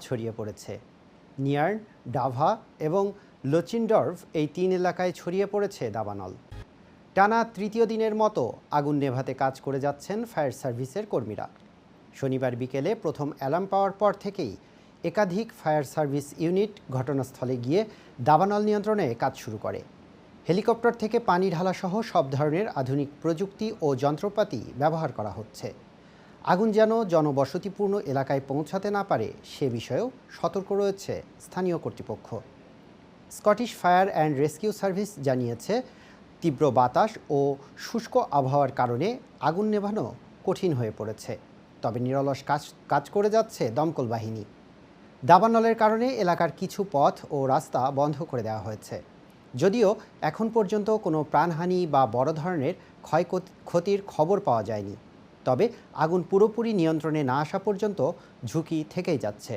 ছড়িয়ে পড়েছে। নিয়ার্ন, ডাভা এবং লোচিনডর্ফ এই ৩ এলাকায় ছড়িয়ে পড়েছে দাবানল। টানা তৃতীয় দিনের মতো আগুন নেভাতে কাজ করে যাচ্ছেন ফায়ার সার্ভিসের কর্মীরা। শনিবার বিকেলে প্রথম অ্যালার্ম পাওয়ার পর থেকেই একাধিক ফায়ার সার্ভিস ইউনিট ঘটনাস্থলে গিয়ে দাবানল নিয়ন্ত্রণে কাজ শুরু করে। হেলিকপ্টার থেকে পানি ঢালাসহ সব ধরনের আধুনিক প্রযুক্তি ও যন্ত্রপাতি ব্যবহার করা হচ্ছে। আগুন যেন জনবসতিপূর্ণ এলাকায় পৌঁছাতে না পারে সে বিষয়েও সতর্ক রয়েছে স্থানীয় কর্তৃপক্ষ। Scottish fire and rescue service জানিয়েছে, তীব্র বাতাস ও শুষ্ক আবহাওয়ার কারণে আগুন নেভানো কঠিন হয়ে পড়েছে। তবে নিরলস কাজ করে যাচ্ছে দমকল বাহিনী। দাবানলের কারণে এলাকার কিছু পথ ও রাস্তা বন্ধ করে দেওয়া হয়েছে। যদিও এখন পর্যন্ত কোনো প্রাণহানি বা বড় ধরনের ক্ষয়ক্ষতির খবর পাওয়া যায়নি। তবে আগুন পুরোপুরি নিয়ন্ত্রণে না আসা পর্যন্ত ঝুঁকি থেকেই যাচ্ছে।